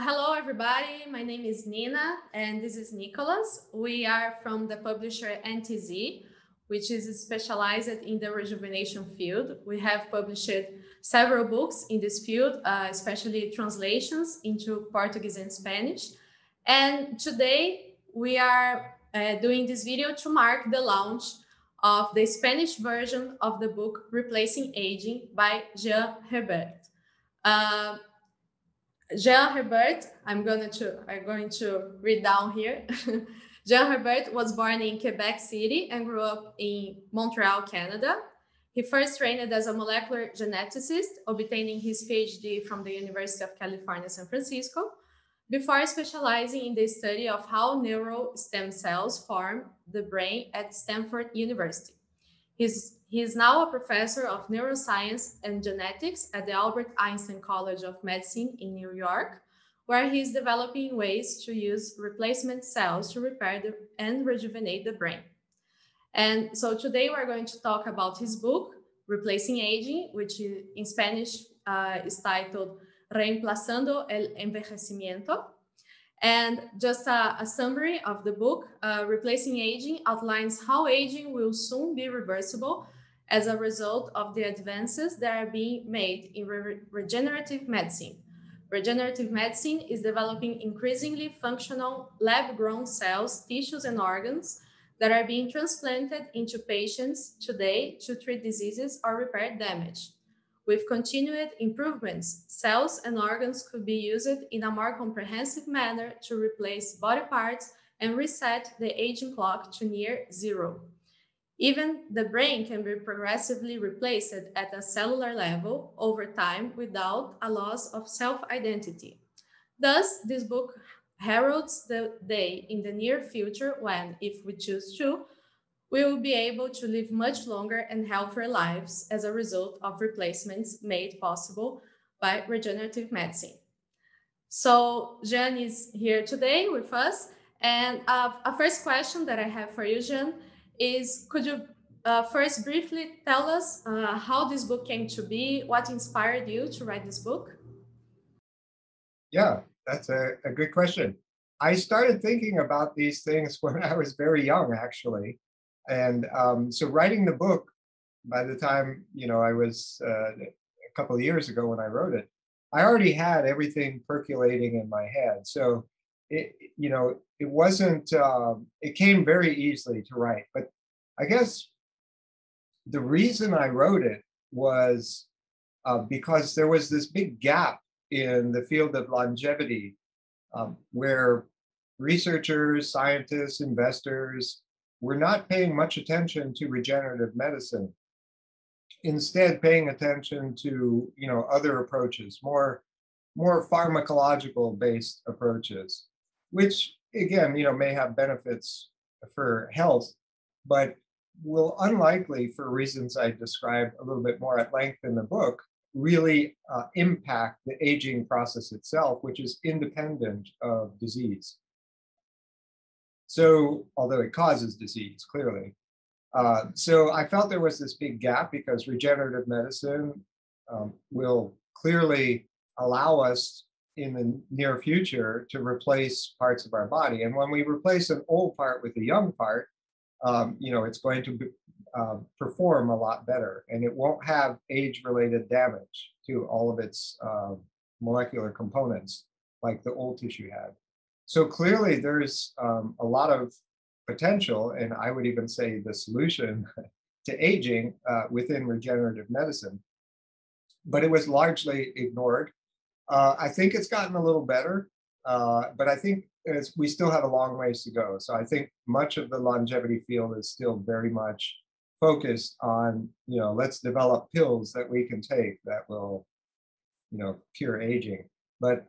Hello, everybody. My name is Nina, and this is Nicholas. We are from the publisher NTZ, which is specialized in the rejuvenation field. We have published several books in this field, especially translations into Portuguese and Spanish. And today we are doing this video to mark the launch of the Spanish version of the book Replacing Aging by Jean Hébert. Jean Hébert, I'm going to read down here. Jean Hébert was born in Quebec City and grew up in Montreal, Canada. He first trained as a molecular geneticist, obtaining his PhD from the University of California, San Francisco, before specializing in the study of how neural stem cells form the brain at Stanford University. He is now a professor of neuroscience and genetics at the Albert Einstein College of Medicine in New York, where he is developing ways to use replacement cells to repair and rejuvenate the brain. And so today we're going to talk about his book, Replacing Aging, which in Spanish is titled Reemplazando el envejecimiento. And just a summary of the book, Replacing Aging outlines how aging will soon be reversible as a result of the advances that are being made in regenerative medicine. Regenerative medicine is developing increasingly functional lab-grown cells, tissues, and organs that are being transplanted into patients today to treat diseases or repair damage. With continued improvements, cells and organs could be used in a more comprehensive manner to replace body parts and reset the aging clock to near zero. Even the brain can be progressively replaced at a cellular level over time without a loss of self-identity. Thus, this book heralds the day in the near future when, if we choose to, we will be able to live much longer and healthier lives as a result of replacements made possible by regenerative medicine. So Jean is here today with us. And a first question that I have for you, Jean, is could you first briefly tell us how this book came to be, what inspired you to write this book? Yeah, that's a good question. I started thinking about these things when I was very young, actually. And so writing the book, by the time, I was a couple of years ago when I wrote it, I already had everything percolating in my head. So it wasn't, it came very easily to write. But I guess the reason I wrote it was because there was this big gap in the field of longevity where researchers, scientists, investors were not paying much attention to regenerative medicine. Instead, paying attention to other approaches, more pharmacological based approaches, which again may have benefits for health, but will unlikely, for reasons I describe a little bit more at length in the book, really impact the aging process itself, which is independent of disease. So, although it causes disease, clearly. So I felt there was this big gap because regenerative medicine will clearly allow us in the near future to replace parts of our body. And when we replace an old part with a young part, it's going to perform a lot better, and it won't have age-related damage to all of its molecular components like the old tissue had. So clearly there's a lot of potential, and I would even say the solution to aging within regenerative medicine. But it was largely ignored. I think it's gotten a little better, but I think we still have a long ways to go. So I think much of the longevity field is still very much focused on, let's develop pills that we can take that will, cure aging. But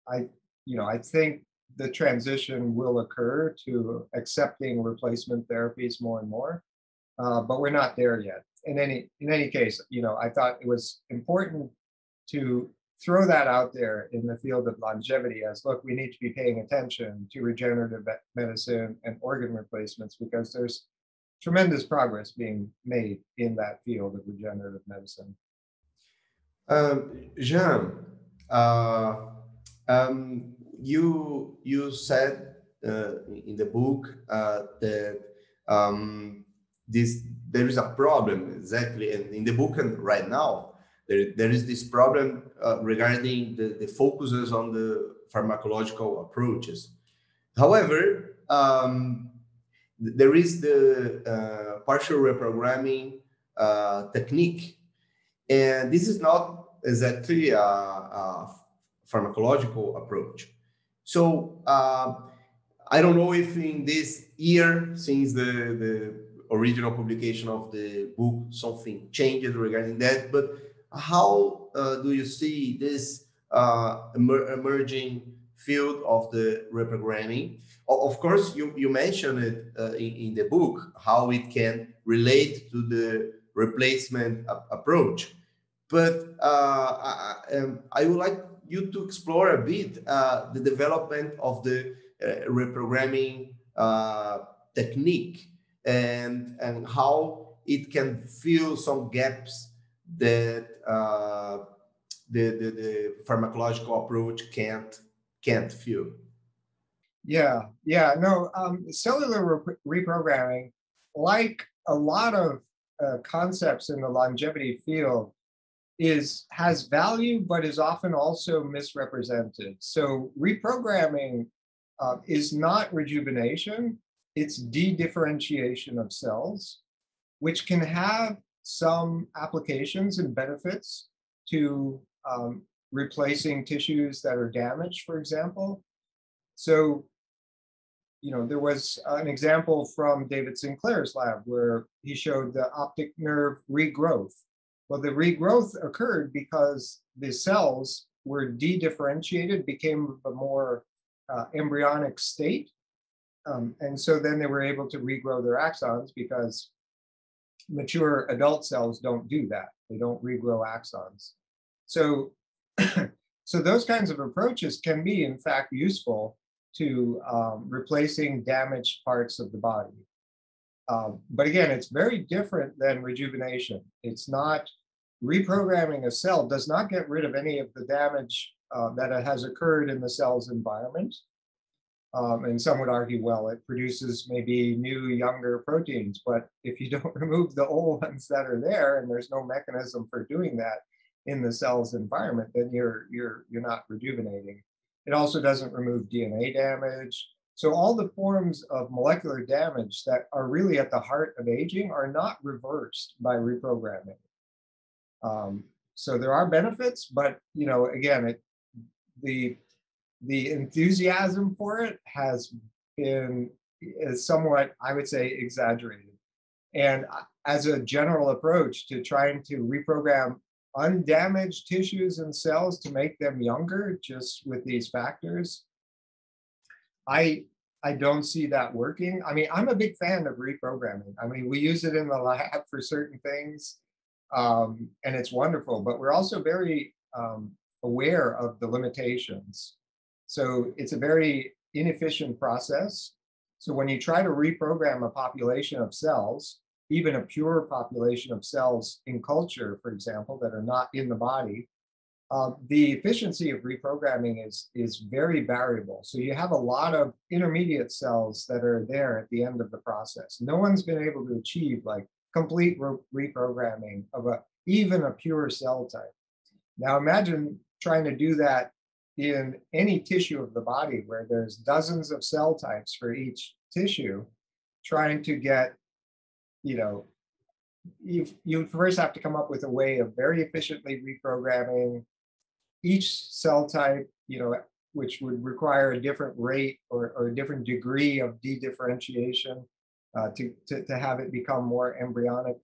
I think the transition will occur to accepting replacement therapies more and more, but we're not there yet. In any case, I thought it was important to throw that out there in the field of longevity as, look, we need to be paying attention to regenerative medicine and organ replacements because there's tremendous progress being made in that field of regenerative medicine. Jean, You said in the book that this there is a problem exactly, and in the book and right now there is this problem regarding the focuses on the pharmacological approaches. However, there is the partial reprogramming technique, and this is not exactly a pharmacological approach. So I don't know if in this year, since the original publication of the book, something changed regarding that, but how do you see this emerging field of the reprogramming? Of course, you mentioned it in the book, how it can relate to the replacement approach. But I would like you to explore a bit the development of the reprogramming technique, and how it can fill some gaps that the pharmacological approach can't fill. Yeah, no, cellular reprogramming, like a lot of concepts in the longevity field, has value, but is often also misrepresented. So reprogramming is not rejuvenation, it's de-differentiation of cells, which can have some applications and benefits to replacing tissues that are damaged, for example. So, there was an example from David Sinclair's lab where he showed the optic nerve regrowth. Well, the regrowth occurred because the cells were de-differentiated, became a more embryonic state. And so then they were able to regrow their axons, because mature adult cells don't do that. They don't regrow axons. So, so those kinds of approaches can be, in fact, useful to replacing damaged parts of the body. But again, it's very different than rejuvenation. It's not reprogramming a cell, does not get rid of any of the damage that has occurred in the cell's environment. And some would argue, well, it produces maybe new, younger proteins, but if you don't remove the old ones that are there, and there's no mechanism for doing that in the cell's environment, then you're not rejuvenating. It also doesn't remove DNA damage. So all the forms of molecular damage that are really at the heart of aging are not reversed by reprogramming. So there are benefits, but again, the enthusiasm for it has been somewhat, I would say, exaggerated. And as a general approach to trying to reprogram undamaged tissues and cells to make them younger just with these factors, I don't see that working. I mean, I'm a big fan of reprogramming. I mean, we use it in the lab for certain things, and it's wonderful, but we're also very aware of the limitations. So it's a very inefficient process. So when you try to reprogram a population of cells, even a pure population of cells in culture, for example, that are not in the body, the efficiency of reprogramming is very variable. So you have a lot of intermediate cells that are there at the end of the process. No one's been able to achieve like complete reprogramming of even a pure cell type. Now imagine trying to do that in any tissue of the body where there's dozens of cell types for each tissue, trying to get, you first have to come up with a way of very efficiently reprogramming each cell type, which would require a different rate or a different degree of de-differentiation to have it become more embryonic,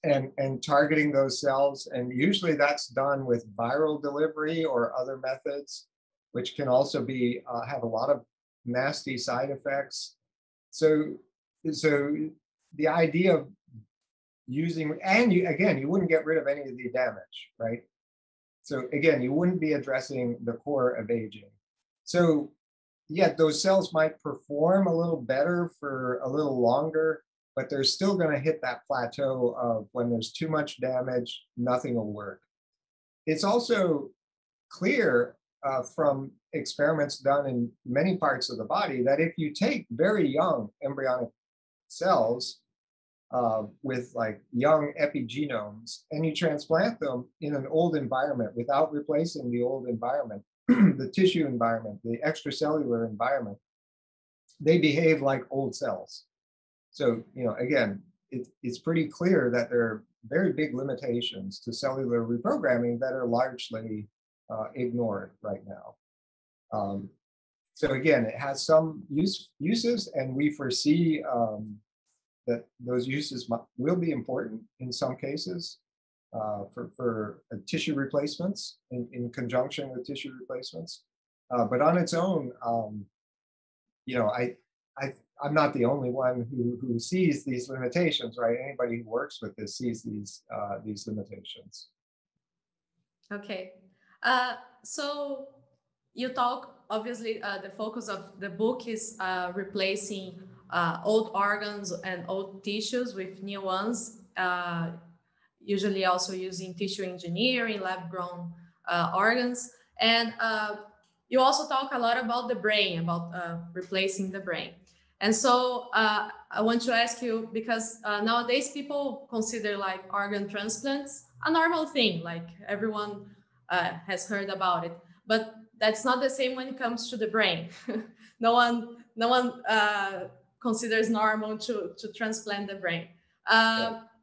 and targeting those cells. And usually that's done with viral delivery or other methods, which can also be have a lot of nasty side effects. So the idea of using, and you wouldn't get rid of any of the damage, right? So again, you wouldn't be addressing the core of aging. So yeah, those cells might perform a little better for a little longer, but they're still going to hit that plateau of when there's too much damage, nothing will work. It's also clear from experiments done in many parts of the body that if you take very young embryonic cells with like young epigenomes and you transplant them in an old environment without replacing the old environment, the tissue environment, the extracellular environment, they behave like old cells. So, again, it's pretty clear that there are very big limitations to cellular reprogramming that are largely ignored right now. So again, it has some uses, and we foresee that those uses will be important in some cases for tissue replacements in conjunction with tissue replacements. But on its own, I'm not the only one who sees these limitations, right? Anybody who works with this sees these limitations. Okay. So you talk, obviously, the focus of the book is replacing old organs and old tissues with new ones, usually also using tissue engineering, lab-grown organs. And you also talk a lot about the brain, about replacing the brain. And so I want to ask you, because nowadays people consider like organ transplants a normal thing, like everyone has heard about it. But that's not the same when it comes to the brain. no one considers normal to transplant the brain.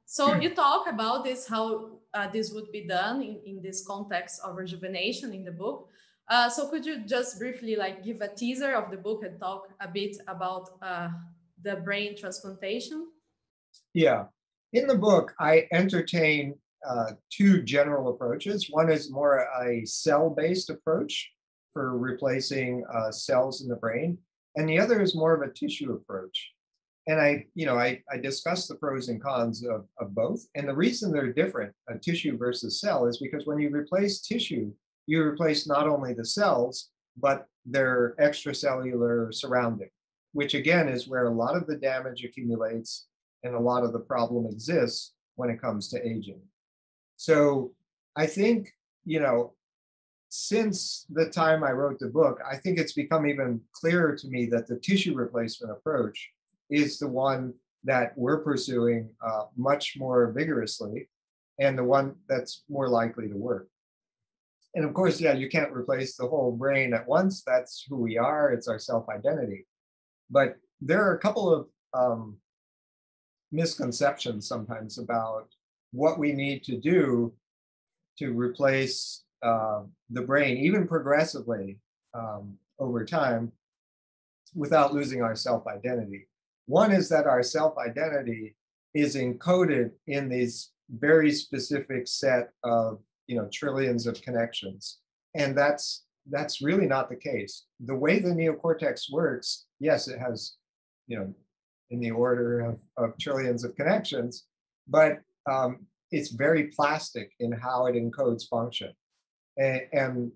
So you talk about this, how this would be done in this context of rejuvenation in the book. So could you just briefly like give a teaser of the book and talk a bit about the brain transplantation? Yeah, in the book, I entertain two general approaches. One is more a cell-based approach for replacing cells in the brain, and the other is more of a tissue approach. And I discuss the pros and cons of both. And the reason they're different, tissue versus cell, is because when you replace tissue, you replace not only the cells, but their extracellular surrounding, which again is where a lot of the damage accumulates and a lot of the problem exists when it comes to aging. So I think, since the time I wrote the book, I think it's become even clearer to me that the tissue replacement approach is the one that we're pursuing much more vigorously and the one that's more likely to work. And of course, yeah, you can't replace the whole brain at once. That's who we are. It's our self-identity. But there are a couple of misconceptions sometimes about what we need to do to replace the brain, even progressively over time, without losing our self-identity. One is that our self-identity is encoded in these very specific set of trillions of connections. And that's really not the case. The way the neocortex works, yes, it has, in the order of trillions of connections, but it's very plastic in how it encodes function. And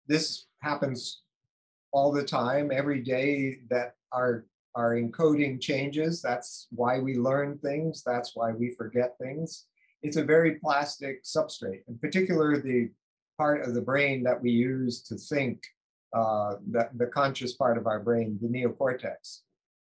this happens all the time, every day that our encoding changes. That's why we learn things. That's why we forget things. It's a very plastic substrate, in particular the part of the brain that we use to think, the conscious part of our brain, the neocortex.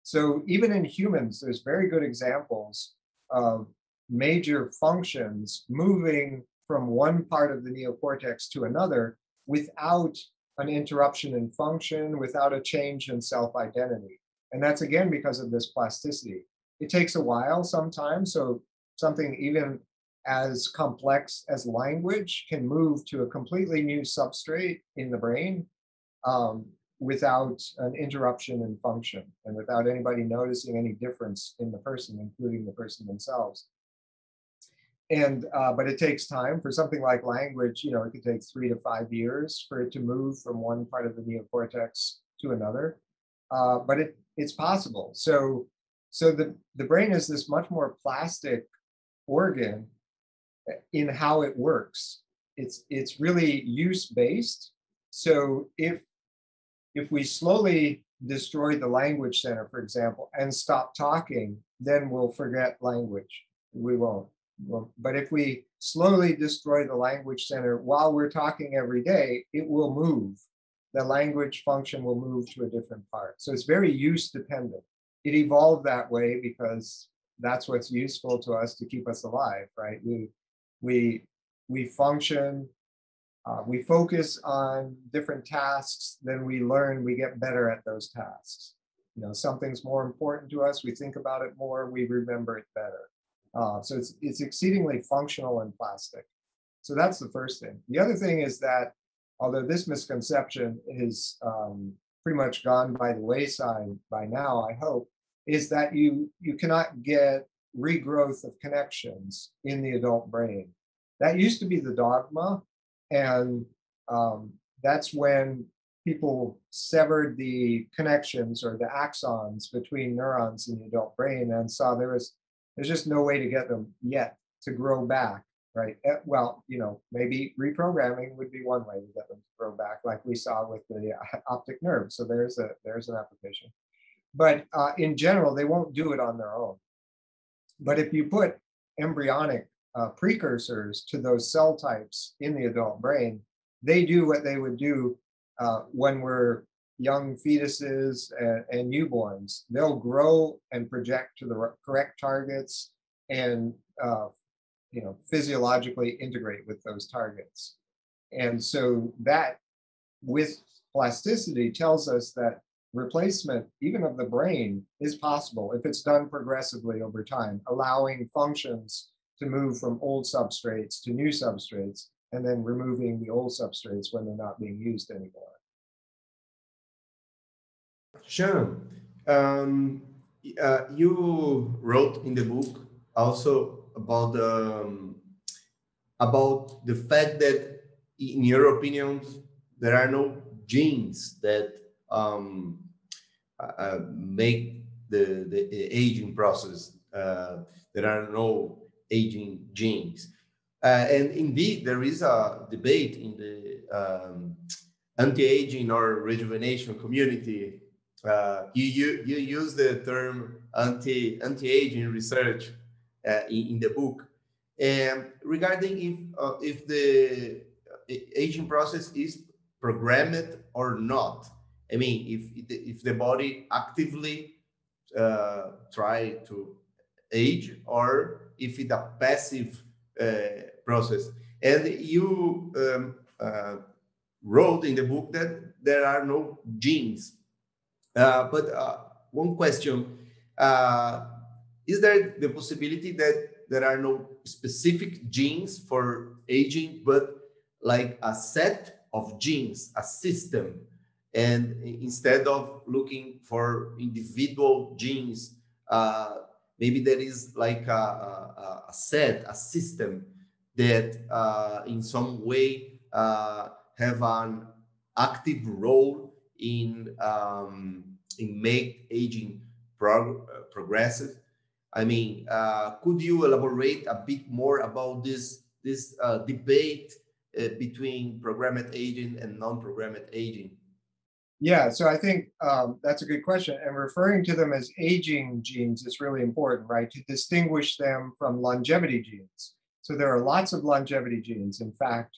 So even in humans, there's very good examples of major functions moving from one part of the neocortex to another without an interruption in function, without a change in self-identity. And that's again because of this plasticity. It takes a while sometimes, so something even as complex as language can move to a completely new substrate in the brain without an interruption in function and without anybody noticing any difference in the person, including the person themselves. And but it takes time for something like language. It could take 3 to 5 years for it to move from one part of the neocortex to another. But it's possible. So the brain is this much more plastic organ in how it works. It's really use-based. So if we slowly destroy the language center, for example, and stop talking, then we'll forget language. We won't. Well, but if we slowly destroy the language center while we're talking every day, it will move. The language function will move to a different part. So it's very use dependent. It evolved that way because that's what's useful to us to keep us alive, right? We function, we focus on different tasks, then we learn, we get better at those tasks. You know, something's more important to us, we think about it more, we remember it better. So it's exceedingly functional and plastic. So that's the first thing. The other thing is that, although this misconception is pretty much gone by the wayside by now, I hope, is that you cannot get regrowth of connections in the adult brain. That used to be the dogma, and that's when people severed the connections or the axons between neurons in the adult brain and saw there's just no way to get them yet to grow back, right? Well, you know, maybe reprogramming would be one way to get them to grow back, like we saw with the optic nerve. So there's an application. But in general, they won't do it on their own. But if you put embryonic precursors to those cell types in the adult brain, they do what they would do when we're young fetuses and newborns. They'll grow and project to the correct targets and you know, physiologically integrate with those targets. And so that, with plasticity, tells us that replacement, even of the brain, is possible if it's done progressively over time, allowing functions to move from old substrates to new substrates, and then removing the old substrates when they're not being used anymore. Sure. You wrote in the book also about the fact that, in your opinion, there are no genes that make the aging process. There are no aging genes. And indeed, there is a debate in the anti-aging or rejuvenation community. You use the term anti-aging research in the book, and regarding if the aging process is programmed or not. I mean, if the body actively try to age, or if it's a passive process. And you wrote in the book that there are no genes. But one question, is there the possibility that there are no specific genes for aging, but like a set of genes, a system, and instead of looking for individual genes, maybe there is like a system that in some way have an active role in make aging progressive. I mean, could you elaborate a bit more about this debate between programmed aging and non-programmed aging? Yeah, so I think that's a good question. And referring to them as aging genes is really important, right? To distinguish them from longevity genes. So there are lots of longevity genes. In fact,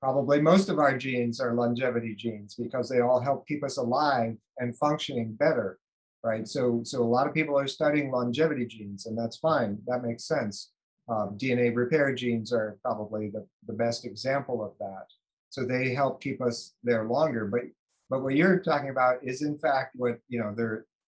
probably most of our genes are longevity genes because they all help keep us alive and functioning better, right? So a lot of people are studying longevity genes, and that's fine. That makes sense. DNA repair genes are probably the best example of that. So they help keep us there longer. But what you're talking about is, in fact, what, you know,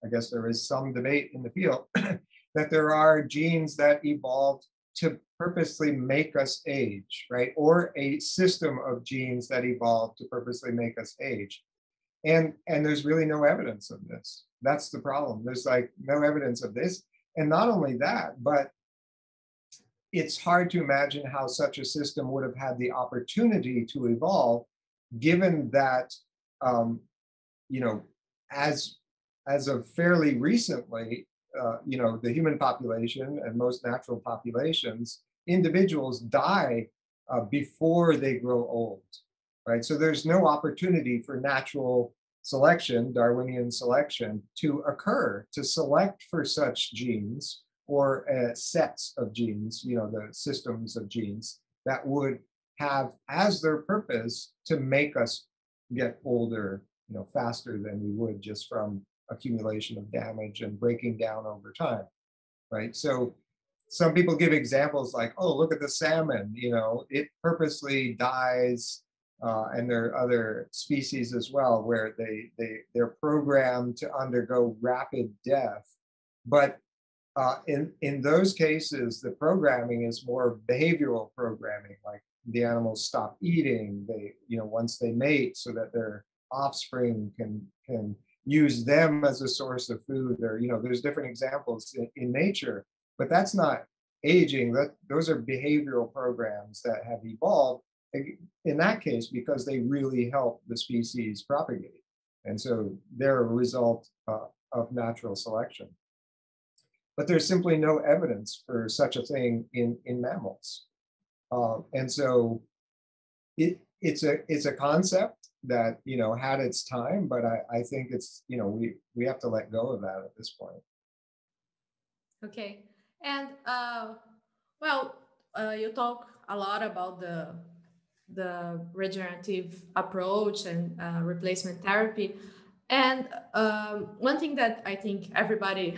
I guess there is some debate in the field that there are genes that evolved to purposely make us age, right? Or a system of genes that evolved to purposely make us age. And there's really no evidence of this. That's the problem. There's like no evidence of this. And not only that, but it's hard to imagine how such a system would have had the opportunity to evolve, given that, you know, as of fairly recently, you know, the human population and most natural populations, individuals die before they grow old, right? So there's no opportunity for natural selection, Darwinian selection, to occur to select for such genes or sets of genes, the systems of genes that would have as their purpose to make us get older, faster than we would just from accumulation of damage and breaking down over time, right? So some people give examples like, oh, look at the salmon, it purposely dies, and there are other species as well where they're programmed to undergo rapid death. But in those cases, the programming is more behavioral programming, like the animals stop eating, they, once they mate so that their offspring can use them as a source of food, or, there's different examples in nature, but that's not aging. Those are behavioral programs that have evolved in that case because they really help the species propagate. And so they're a result of natural selection. But there's simply no evidence for such a thing in mammals. And so it's a concept that, had its time, but I think it's, we have to let go of that at this point. Okay. And you talk a lot about the regenerative approach and replacement therapy. And one thing that I think everybody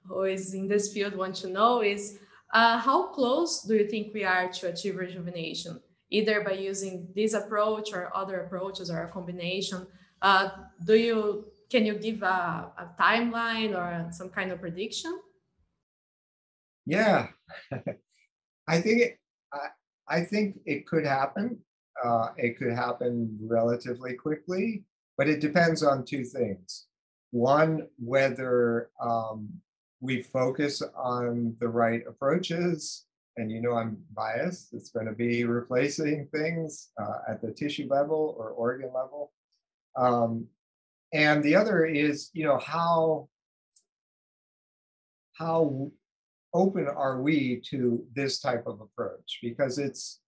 who is in this field wants to know is how close do you think we are to achieve rejuvenation, either by using this approach or other approaches or a combination? Can you give a timeline or some kind of prediction? Yeah, I think I think it could happen. It could happen relatively quickly, but it depends on two things. One, whether we focus on the right approaches, and I'm biased. It's going to be replacing things at the tissue level or organ level. And the other is, how open are we to this type of approach? Because it's,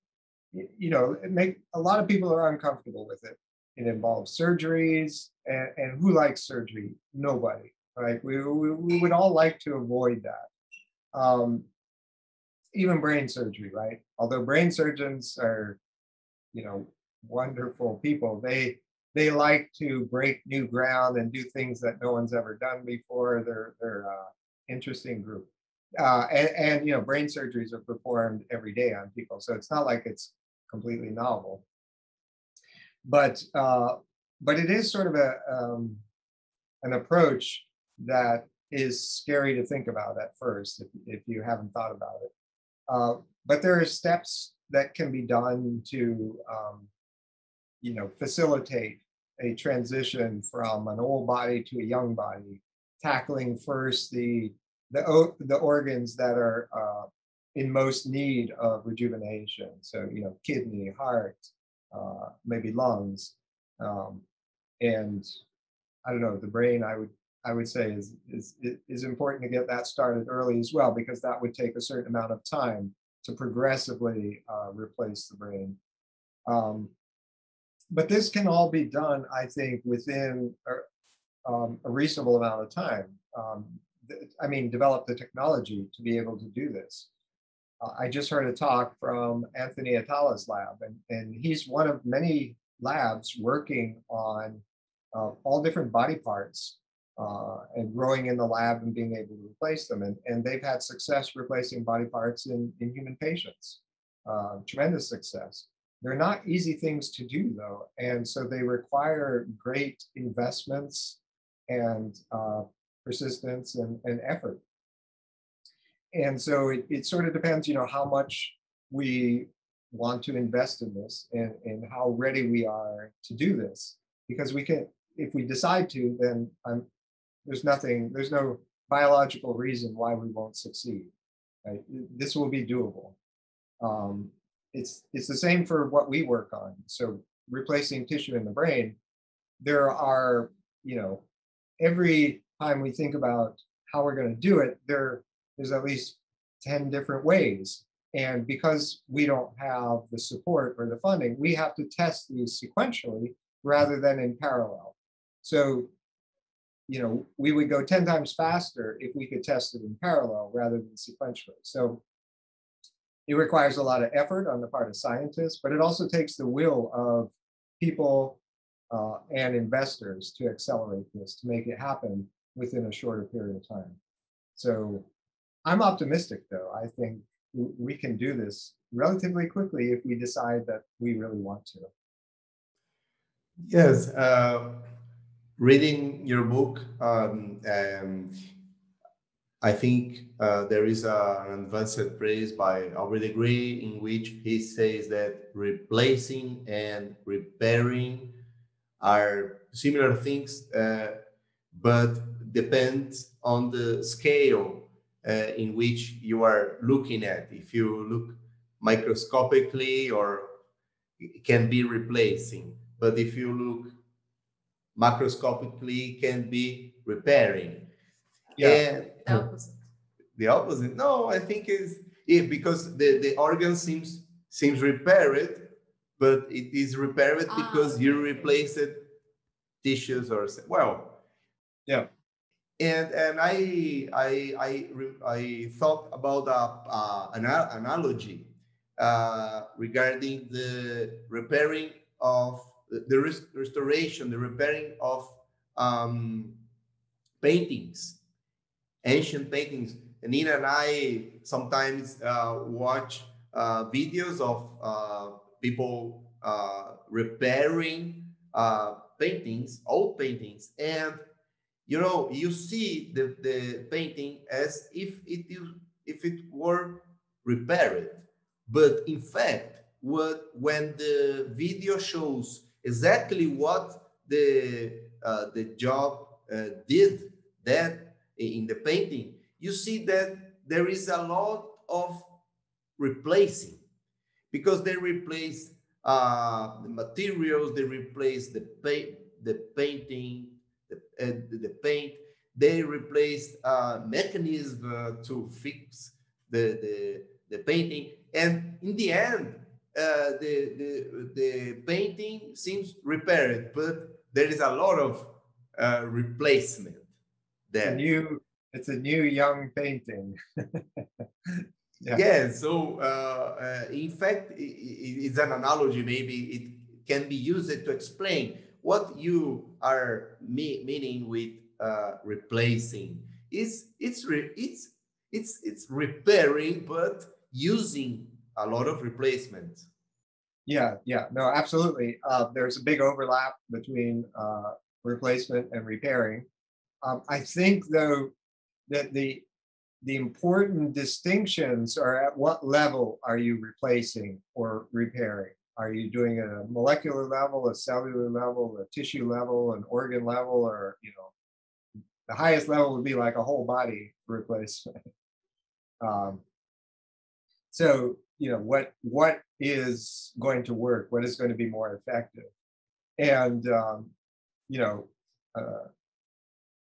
a lot of people are uncomfortable with it. It involves surgeries, and who likes surgery? Nobody, right? We would all like to avoid that. Even brain surgery, right? Although brain surgeons are, wonderful people, they like to break new ground and do things that no one's ever done before. They're interesting group. And brain surgeries are performed every day on people, so it's not like it's completely novel. But it is sort of an approach that is scary to think about at first if you haven't thought about it. But there are steps that can be done to facilitate a transition from an old body to a young body, tackling first the organs that are in most need of rejuvenation. So, kidney, heart, maybe lungs, and I don't know, the brain. I would say is important to get that started early as well, because that would take a certain amount of time to progressively replace the brain. But this can all be done, I think, within a reasonable amount of time. Develop the technology to be able to do this. I just heard a talk from Anthony Atala's lab, and he's one of many labs working on all different body parts and growing in the lab and being able to replace them. And they've had success replacing body parts in human patients, tremendous success. They're not easy things to do, though, and so they require great investments and persistence and effort. And so it sort of depends, how much we want to invest in this and how ready we are to do this. Because we can, if we decide to, then there's no biological reason why we won't succeed. Right? This will be doable. It's the same for what we work on. So replacing tissue in the brain, there are, every time we think about how we're going to do it, there's at least 10 different ways. And because we don't have the support or the funding, we have to test these sequentially rather than in parallel. So we would go 10 times faster if we could test it in parallel rather than sequentially. So it requires a lot of effort on the part of scientists, but it also takes the will of people and investors to accelerate this, to make it happen within a shorter period of time. So I'm optimistic, though. I think we can do this relatively quickly if we decide that we really want to. Yes, reading your book, I think there is an advanced praise by Albert Degree in which he says that replacing and repairing are similar things, but depends on the scale in which you are looking at. If you look microscopically, or it can be replacing, but if you look macroscopically, can be repairing. Yeah. And the opposite. No, I think is because the organ seems repaired, but it is repaired because you replace it tissues or Yeah. And I thought about an analogy regarding the repairing of the restoration, the repairing of paintings, ancient paintings. And Nina and I sometimes watch videos of people repairing paintings, old paintings, and you see the painting as if it were repaired, but in fact, when the video shows exactly what the job did that in the painting, you see that there is a lot of replacing, because they replace the materials, they replace the painting, the paint, they replace mechanism to fix the painting, and in the end, the painting seems repaired, but there is a lot of replacement there. It's a new young painting. Yeah. Yeah, so in fact, it's an analogy. Maybe it can be used to explain what you are meaning with replacing. It's repairing, but using a lot of replacements. Yeah, no, absolutely. There's a big overlap between replacement and repairing. I think, though, that the important distinctions are at what level are you replacing or repairing? Are you doing it at a molecular level, a cellular level, a tissue level, an organ level, or the highest level would be like a whole body replacement. So what is going to work? What is going to be more effective? And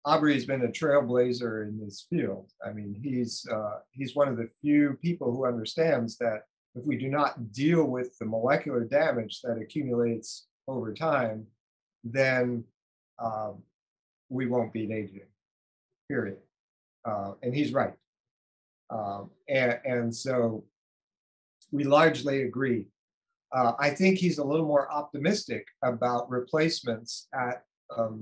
Aubrey's been a trailblazer in this field. I mean, he's one of the few people who understands that if we do not deal with the molecular damage that accumulates over time, then we won't beat aging, period. And he's right. And so we largely agree. I think he's a little more optimistic about replacements at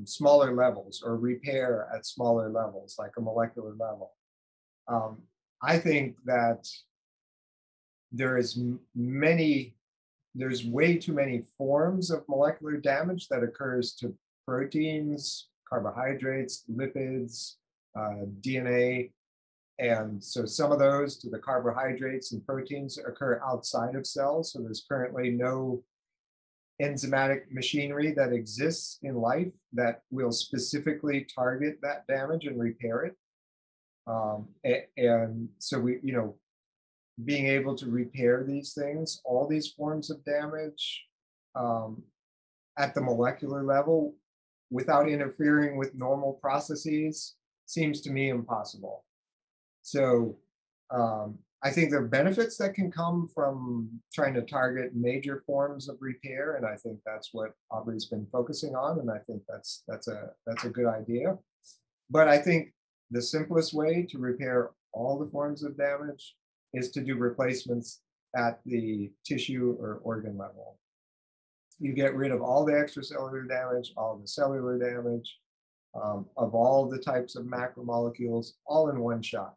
smaller levels, or repair at smaller levels, like a molecular level. I think that there's way too many forms of molecular damage that occurs to proteins, carbohydrates, lipids, DNA. And so some of those, to the carbohydrates and proteins, occur outside of cells. So there's currently no enzymatic machinery that exists in life that will specifically target that damage and repair it. And so being able to repair these things, all these forms of damage at the molecular level without interfering with normal processes seems to me impossible. So I think there are benefits that can come from trying to target major forms of repair, and I think that's what Aubrey's been focusing on, and I think that's a good idea. But I think the simplest way to repair all the forms of damage is to do replacements at the tissue or organ level. You get rid of all the extracellular damage, all the cellular damage, of all the types of macromolecules, all in one shot.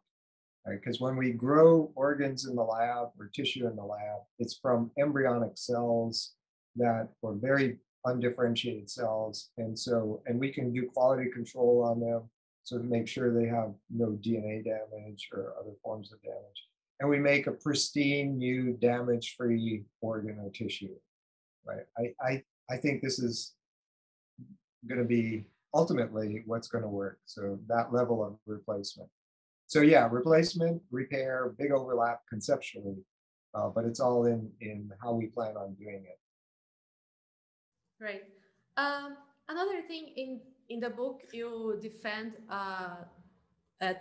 Right? Because when we grow organs in the lab or tissue in the lab, it's from embryonic cells that are very undifferentiated cells. And we can do quality control on them so to make sure they have no DNA damage or other forms of damage. And we make a pristine, new, damage-free organ or tissue. Right? I think this is going to be ultimately what's going to work. So that level of replacement. So yeah, replacement, repair, big overlap conceptually, but it's all in how we plan on doing it. Right. Another thing in the book, you defend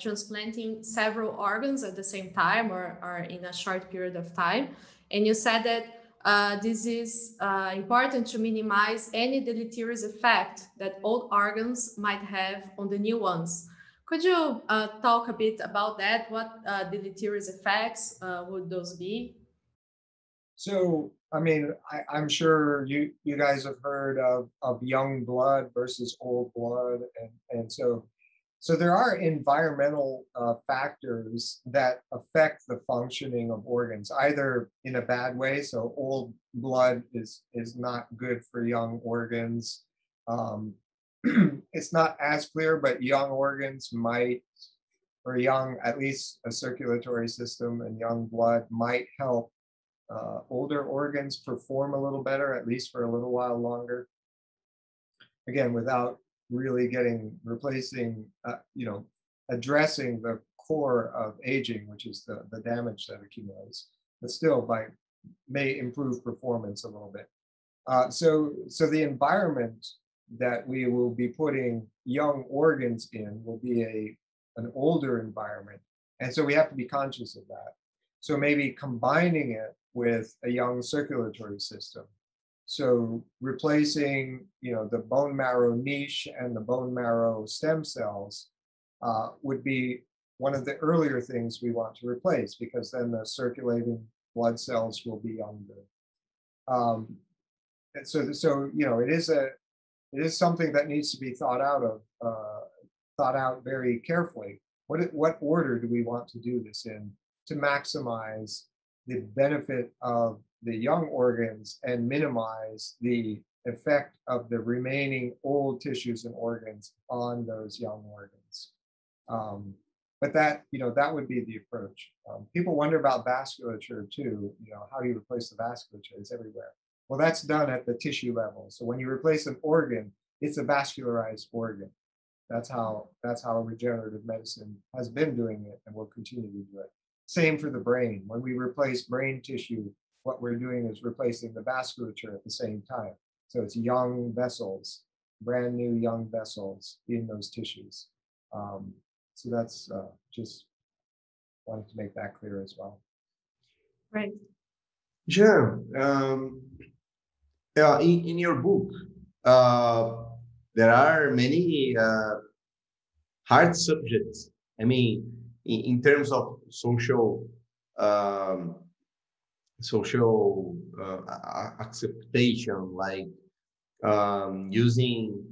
transplanting several organs at the same time or in a short period of time. And you said that this is important to minimize any deleterious effect that old organs might have on the new ones. Could you talk a bit about that? What deleterious effects would those be? So, I mean, I'm sure you guys have heard of young blood versus old blood. And so there are environmental factors that affect the functioning of organs, either in a bad way. So old blood is not good for young organs. It's not as clear, but young organs might, or young, at least a circulatory system and young blood might help older organs perform a little better, at least for a little while longer. Again, without really addressing the core of aging, which is the damage that accumulates, but still may improve performance a little bit. So the environment that we will be putting young organs in will be an older environment. And so we have to be conscious of that. So maybe combining it with a young circulatory system. So replacing, the bone marrow niche and the bone marrow stem cells would be one of the earlier things we want to replace, because then the circulating blood cells will be younger. And so it is something that needs to be thought out very carefully. What order do we want to do this in to maximize the benefit of the young organs and minimize the effect of the remaining old tissues and organs on those young organs? But that would be the approach. People wonder about vasculature too. How do you replace the vasculature? It's everywhere. Well, that's done at the tissue level. So when you replace an organ, it's a vascularized organ. That's how regenerative medicine has been doing it and will continue to do it. Same for the brain. When we replace brain tissue, what we're doing is replacing the vasculature at the same time. So it's young vessels, brand new young vessels in those tissues. So that's just wanted to make that clear as well. Right. Jean, in your book, there are many hard subjects. I mean, in terms of social acceptation, like using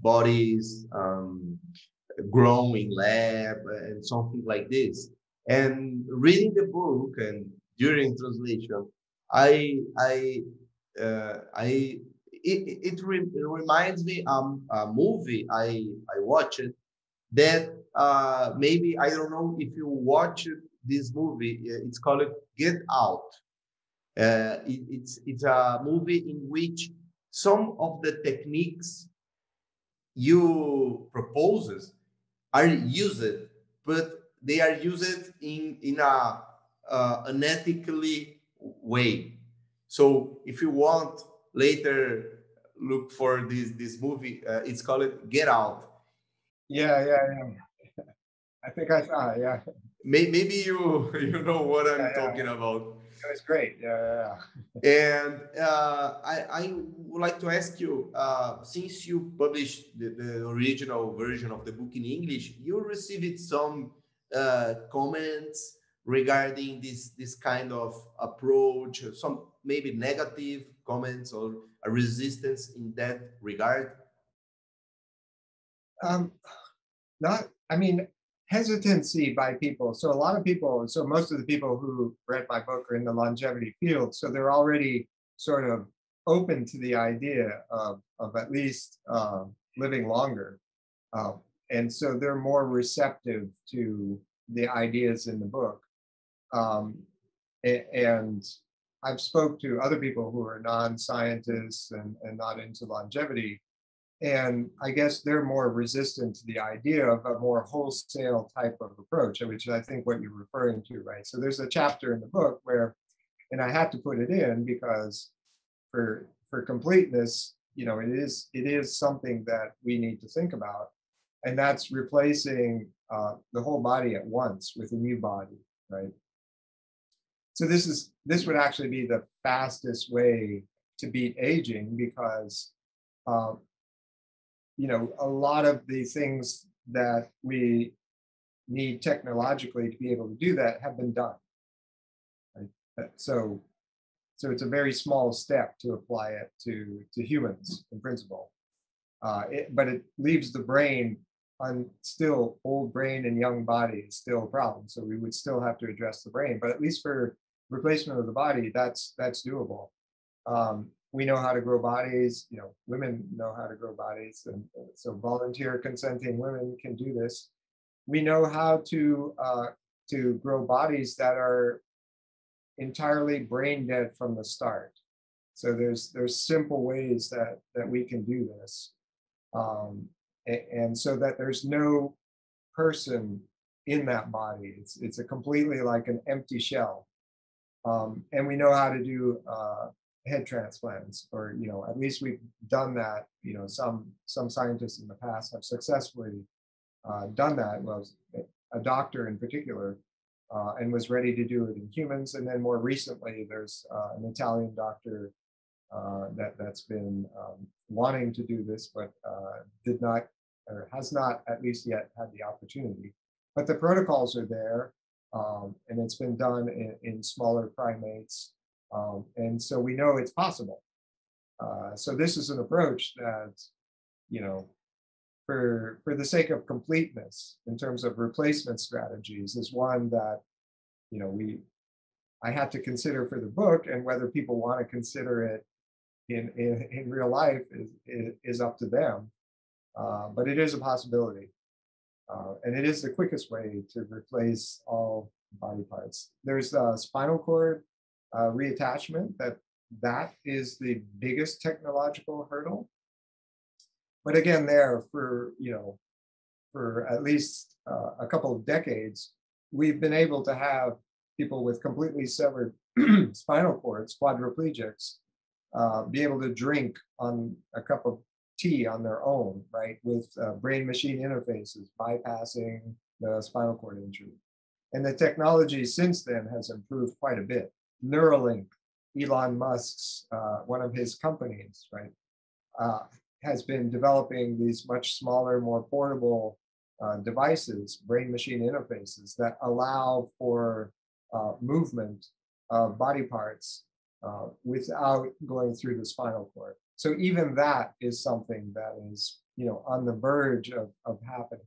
bodies grown in lab and something like this. And reading the book and during translation, it reminds me a movie I watched that maybe, I don't know if you watched this movie. It's called Get Out. It's a movie in which some of the techniques you proposes are used, but they are used in a unethically way. So if you want later, look for this movie. It's called Get Out. Yeah. I think I saw it, yeah. Maybe you know what I'm talking about. It was great. Yeah. And I would like to ask you, since you published the original version of the book in English, you received some comments regarding this kind of approach, some maybe negative comments or a resistance in that regard? Not, I mean, hesitancy by people. So a lot of people, so most of the people who read my book are in the longevity field. So they're already sort of open to the idea of at least living longer. And so they're more receptive to the ideas in the book. And I've spoke to other people who are non-scientists and not into longevity, and I guess they're more resistant to the idea of a more wholesale type of approach, which I think what you're referring to, right? So there's a chapter in the book where, and I had to put it in because for completeness, you know, it is something that we need to think about, and that's replacing the whole body at once with a new body, right? So this would actually be the fastest way to beat aging because you know, a lot of the things that we need technologically to be able to do that have been done. Right? So it's a very small step to apply it to humans in principle. But it leaves the brain on still old brain and young body is still a problem. So we would still have to address the brain, but at least for replacement of the body, that's doable. We know how to grow bodies, you know, women know how to grow bodies, and so volunteer consenting women can do this. We know how to grow bodies that are entirely brain dead from the start. So there's simple ways that we can do this, and so that there's no person in that body. It's a completely like an empty shell, and we know how to do head transplants, or you know, at least we've done that. You know, some scientists in the past have successfully done that. Well, a doctor in particular, and was ready to do it in humans. And then more recently, there's an Italian doctor that's been wanting to do this, but did not, or has not at least yet had the opportunity. But the protocols are there, and it's been done in smaller primates. And so we know it's possible. So this is an approach that, you know, for the sake of completeness in terms of replacement strategies, is one that, you know, I had to consider for the book, and whether people want to consider it in real life is up to them. But it is a possibility. And it is the quickest way to replace all body parts. There's spinal cord reattachment, that is the biggest technological hurdle. But again, there for, you know, for at least a couple of decades, we've been able to have people with completely severed spinal cords, quadriplegics, be able to drink on a cup of tea on their own, right, with brain-machine interfaces, bypassing the spinal cord injury. And the technology since then has improved quite a bit. Neuralink, Elon Musk's, one of his companies, right, has been developing these much smaller, more portable devices, brain-machine interfaces that allow for movement of body parts without going through the spinal cord. So even that is something that is, you know, on the verge of happening.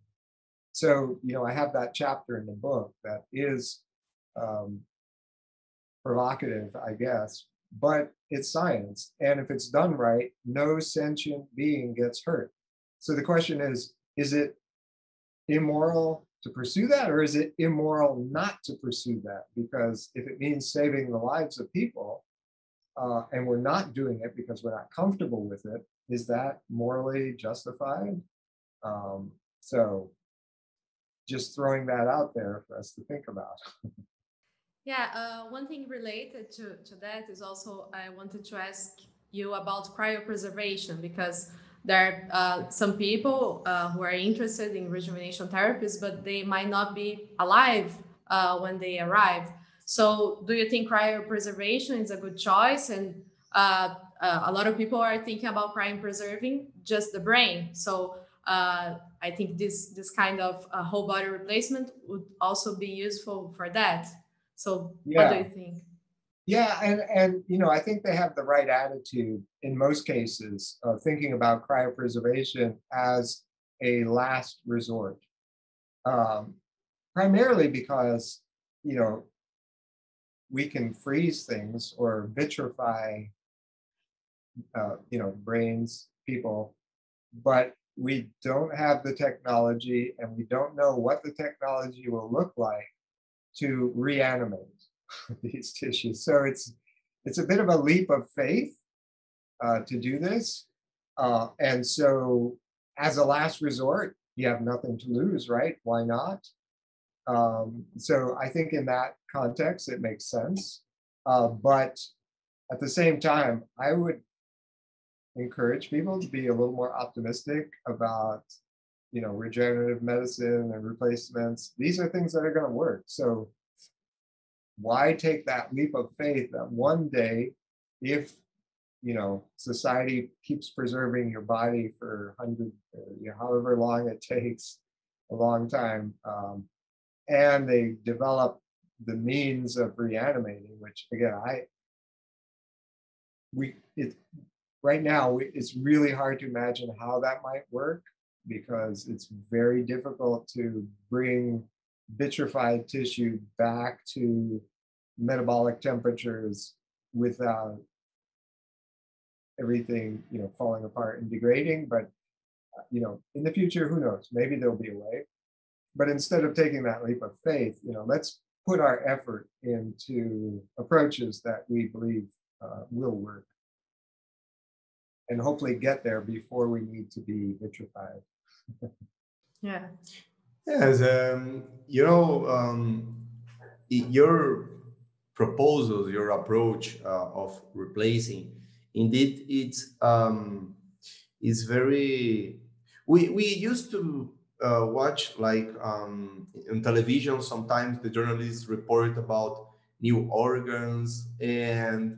So, you know, I have that chapter in the book that is provocative, I guess, but it's science. And if it's done right, no sentient being gets hurt. So the question is it immoral to pursue that, or is it immoral not to pursue that? Because if it means saving the lives of people, and we're not doing it because we're not comfortable with it, is that morally justified? So just throwing that out there for us to think about. Yeah, one thing related to that is also I wanted to ask you about cryopreservation, because there are some people who are interested in rejuvenation therapies, but they might not be alive when they arrive. So do you think cryopreservation is a good choice? And a lot of people are thinking about cryopreserving just the brain. So I think this kind of whole body replacement would also be useful for that. So what do Yeah. you think? Yeah, and you know, I think they have the right attitude in most cases of thinking about cryopreservation as a last resort. Um, Primarily because, you know, we can freeze things or vitrify, you know, brains, people, but we don't have the technology and we don't know what the technology will look like to reanimate these tissues. So it's a bit of a leap of faith to do this. And so as a last resort, you have nothing to lose, right? Why not? So I think in that context, it makes sense. But at the same time, I would encourage people to be a little more optimistic about, you know, regenerative medicine and replacements. These are things that are going to work. So why take that leap of faith that one day, if you know society keeps preserving your body for 100, you know, however long it takes, a long time, and they develop the means of reanimating, which again, it right now it's really hard to imagine how that might work because it's very difficult to bring vitrified tissue back to metabolic temperatures without everything, you know, falling apart and degrading. But you know, in the future, who knows, maybe there'll be a way. But instead of taking that leap of faith, you know, let's put our effort into approaches that we believe will work and hopefully get there before we need to be vitrified. Yeah. Yes, you know, your proposals, your approach of replacing, indeed, it's very. We used to watch like on television. Sometimes the journalists report about new organs, and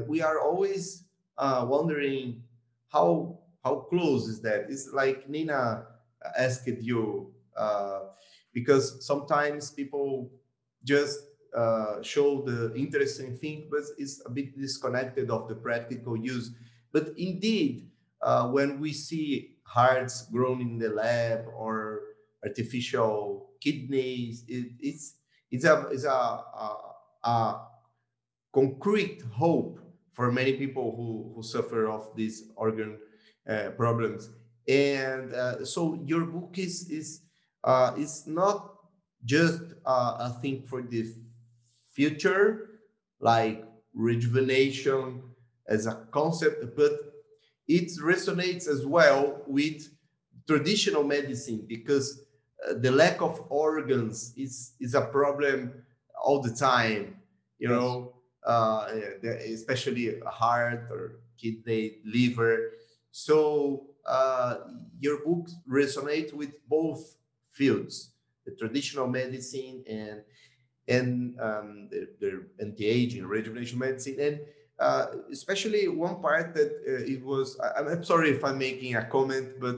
we are always wondering how close is that. It's like Nina asked you, because sometimes people just show the interesting thing, but it's a bit disconnected of the practical use. But indeed, when we see hearts grown in the lab or artificial kidneys, it's a concrete hope for many people who suffer of these organ problems. And so your book is not just a thing for the future, like rejuvenation as a concept, but it resonates as well with traditional medicine, because the lack of organs is a problem all the time, you Yes. know, especially heart or kidney, liver. So your book resonates with both fields, the traditional medicine and the anti-aging, rejuvenation medicine, and especially one part that I'm sorry if I'm making a comment, but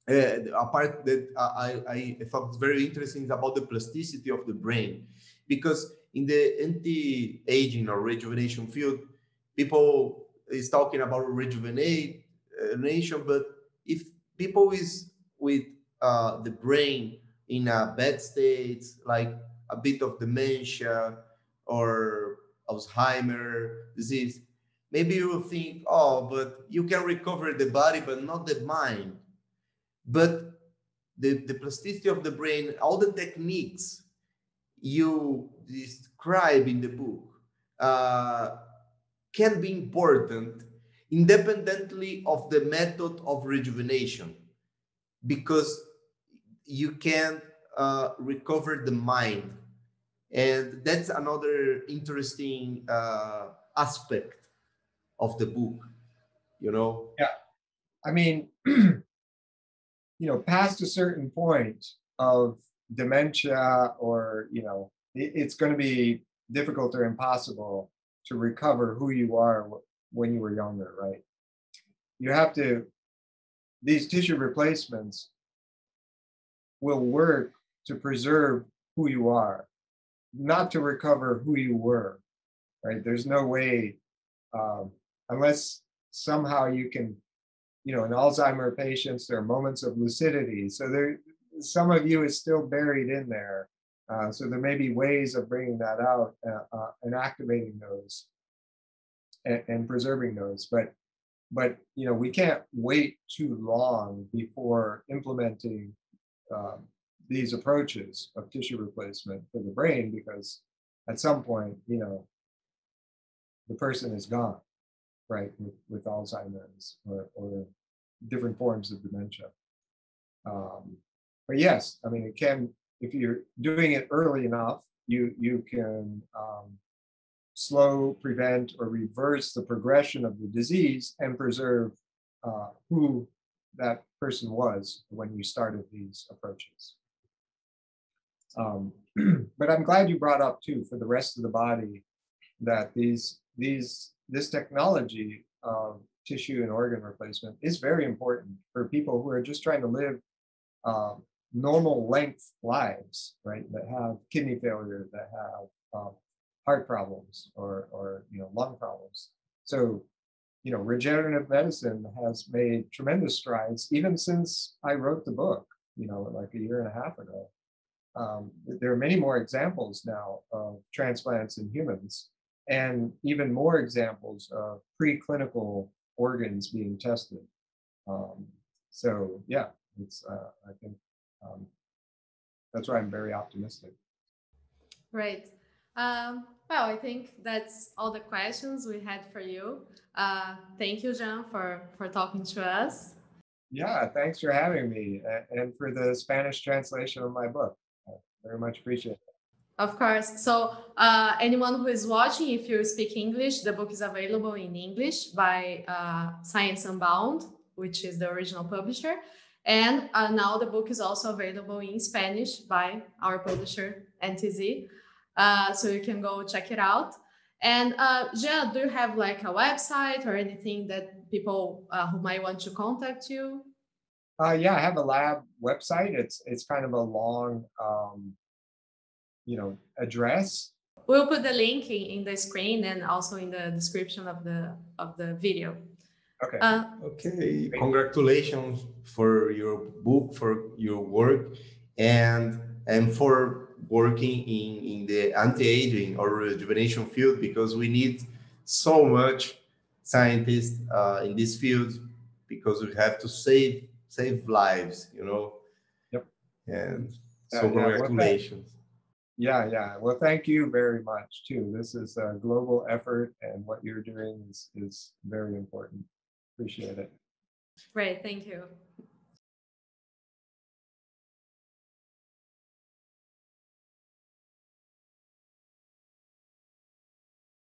a part that I thought very interesting is about the plasticity of the brain, because in the anti-aging or rejuvenation field, people is talking about rejuvenation, but if people is with the brain in a bad state, like a bit of dementia or Alzheimer disease, maybe you will think, oh, but you can recover the body, but not the mind. But the plasticity of the brain, all the techniques you describe in the book uh, can be important independently of the method of rejuvenation, because you can recover the mind. And that's another interesting aspect of the book, you know? Yeah, I mean, you know, past a certain point of dementia, or you know, it's going to be difficult or impossible to recover who you are when you were younger, right? You have to, these tissue replacements will work to preserve who you are, not to recover who you were, right? There's no way, unless somehow you can, in Alzheimer patients, there are moments of lucidity. So some of you is still buried in there. So there may be ways of bringing that out and activating those and preserving those. But we can't wait too long before implementing these approaches of tissue replacement for the brain, because at some point, the person is gone, right, with Alzheimer's or different forms of dementia. But yes, I mean, it can, if you're doing it early enough, you can slow, prevent, or reverse the progression of the disease and preserve who that person was when you started these approaches. But I'm glad you brought up too, for the rest of the body, that this technology of tissue and organ replacement is very important for people who are just trying to live normal length lives, right? That have kidney failure, that have heart problems or lung problems. So, regenerative medicine has made tremendous strides even since I wrote the book, like a year and a half ago. There are many more examples now of transplants in humans, and even more examples of preclinical organs being tested. So yeah, it's I think that's why I'm very optimistic. Right. Well, I think that's all the questions we had for you. Thank you, Jean, for talking to us. Yeah, thanks for having me and for the Spanish translation of my book. I very much appreciate it. Of course. So anyone who is watching, if you speak English, the book is available in English by Science Unbound, which is the original publisher. And now the book is also available in Spanish by our publisher, NTZ. So you can go check it out. And Jean, do you have like a website or anything that people who might want to contact you? Yeah, I have a lab website. It's kind of a long, address. We'll put the link in the screen and also in the description of the video. Okay. Okay. Congratulations for your book, for your work, and for working in the anti-aging or rejuvenation field, because we need so much scientists in this field, because we have to save lives, Yep. And so congratulations. Yeah. Well, thank you very much too. This is a global effort, and what you're doing is very important. Appreciate it. Great, thank you.